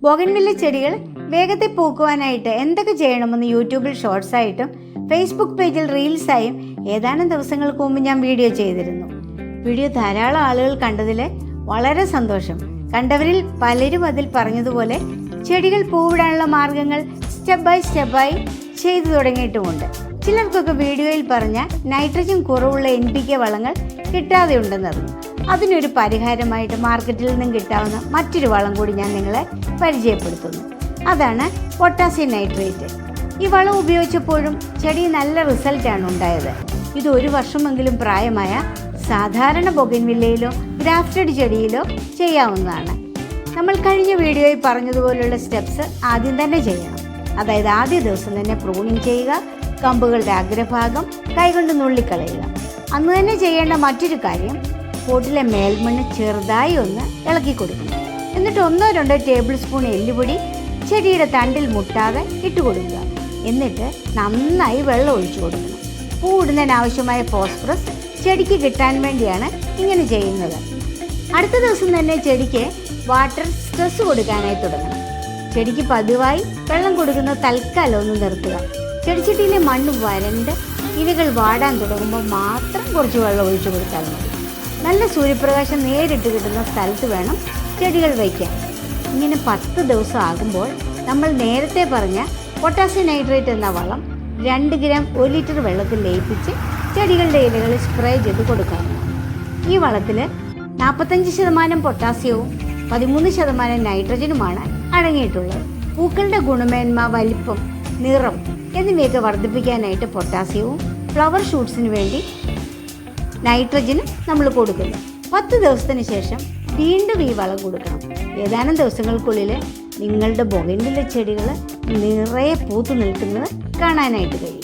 Bougainvillea ചെടികൾ വേഗത്തിൽ പൂക്കുവാനായിട്ട് എന്തൊക്കെ ചെയ്യണമെന്ന് യൂട്യൂബിൽ ഷോർട്സായിട്ടും ഫേസ്ബുക്ക് പേജിൽ റീൽസായും ഏതാനും ദിവസങ്ങൾക്ക് മുമ്പ് ഞാൻ വീഡിയോ ചെയ്തിരുന്നു. വീഡിയോ ധാരാളം ആളുകൾ കണ്ടതിൽ വളരെ സന്തോഷം. കണ്ടവരിൽ പലരും അതിൽ പറഞ്ഞതുപോലെ ചെടികൾ പൂവിടാനുള്ള മാർഗങ്ങൾ സ്റ്റെപ്പ് ബൈ സ്റ്റെപ്പായി ചെയ്തു തുടങ്ങിയിട്ടുമുണ്ട്. ചിലർക്കൊക്കെ വീഡിയോയിൽ പറഞ്ഞ നൈട്രജൻ കുറവുള്ള NPK വളങ്ങൾ കിട്ടാതെ ഉണ്ടെന്നറിഞ്ഞു. അതിനൊരു പരിഹാരമായിട്ട് മാർക്കറ്റിൽ നിന്നും കിട്ടാവുന്ന മറ്റൊരു വളം കൂടി ഞാൻ നിങ്ങളെ പരിചയപ്പെടുത്തുന്നു. അതാണ് പൊട്ടാസ്യം നൈട്രേറ്റ്. ഈ വളം ഉപയോഗിച്ചപ്പോഴും ചെടി നല്ല റിസൾട്ടാണ് ഉണ്ടായത്. ഇത് 1 വർഷമെങ്കിലും പ്രായമായ സാധാരണ ബൊഗൺവില്ലയിലോ ഗ്രാഫ്റ്റഡ് ചെടിയിലോ ചെയ്യാവുന്നതാണ്. നമ്മൾ കഴിഞ്ഞ വീഡിയോയിൽ പറഞ്ഞതുപോലുള്ള സ്റ്റെപ്സ് ആദ്യം തന്നെ ചെയ്യണം. അതായത് ആദ്യ ദിവസം തന്നെ പ്രൂണിങ് ചെയ്യുക, കമ്പുകളുടെ അഗ്രഭാഗം കൈകൊണ്ട് നുള്ളിക്കളയുക. അന്ന് തന്നെ ചെയ്യേണ്ട മറ്റൊരു കാര്യം, പോട്ടിലെ മേൽമണ്ണ് ചെറുതായി ഒന്ന് ഇളക്കി കൊടുക്കണം. എന്നിട്ട് 1-2 ടേബിൾ സ്പൂൺ എല്ലുപൊടി ചെടിയുടെ തണ്ടിൽ മുട്ടാതെ ഇട്ട് കൊടുക്കുക. എന്നിട്ട് നന്നായി വെള്ളം ഒഴിച്ചു കൊടുക്കണം. പൂവിടുന്നതിന് ആവശ്യമായ ഫോസ്ഫറസ് ചെടിക്ക് കിട്ടാൻ വേണ്ടിയാണ് ഇങ്ങനെ ചെയ്യുന്നത്. അടുത്ത ദിവസം തന്നെ ചെടിക്ക് വാട്ടർ സ്ട്രെസ് കൊടുക്കാനായി തുടങ്ങണം. ചെടിക്ക് പതിവായി വെള്ളം കൊടുക്കുന്നത് തൽക്കാലം ഒന്ന് നിർത്തുക. ചെടിച്ചട്ടിയിലെ മണ്ണ് വരണ്ട് ഇലകൾ വാടാൻ തുടങ്ങുമ്പോൾ മാത്രം കുറച്ച് വെള്ളം ഒഴിച്ചു കൊടുത്താൽ മതി. നല്ല സൂര്യപ്രകാശം നേരിട്ട് കിട്ടുന്ന സ്ഥലത്ത് വേണം ചെടികൾ വയ്ക്കാൻ. ഇങ്ങനെ 10 ദിവസം ആകുമ്പോൾ നമ്മൾ നേരത്തെ പറഞ്ഞ പൊട്ടാസ്യം നൈട്രേറ്റ് എന്ന വളം 2 ഗ്രാം 1 ലിറ്റർ വെള്ളത്തിൽ ലയിപ്പിച്ച് ചെടികളുടെ ഇലകളിൽ സ്പ്രേ ചെയ്ത് കൊടുക്കാവുന്നതാണ്. ഈ വളത്തിൽ 45% പൊട്ടാസ്യവും 13% നൈട്രജനുമാണ് അടങ്ങിയിട്ടുള്ളത്. പൂക്കളുടെ ഗുണമേന്മ, വലിപ്പം, നിറം എന്നിവയൊക്കെ വർദ്ധിപ്പിക്കാനായിട്ട് പൊട്ടാസ്യവും ഫ്ലവർ ഷൂട്ട്സിന് വേണ്ടി നൈട്രജനും നമ്മൾ കൊടുക്കുന്നു. 10 ദിവസത്തിന് ശേഷം വീണ്ടും ഈ വളം കൊടുക്കണം. ഏതാനും ദിവസങ്ങൾക്കുള്ളിൽ നിങ്ങളുടെ ബൊഗൺവില്ല ചെടികൾ നിറയെ പൂത്തു നിൽക്കുന്നത് കാണാനായിട്ട് കഴിയും.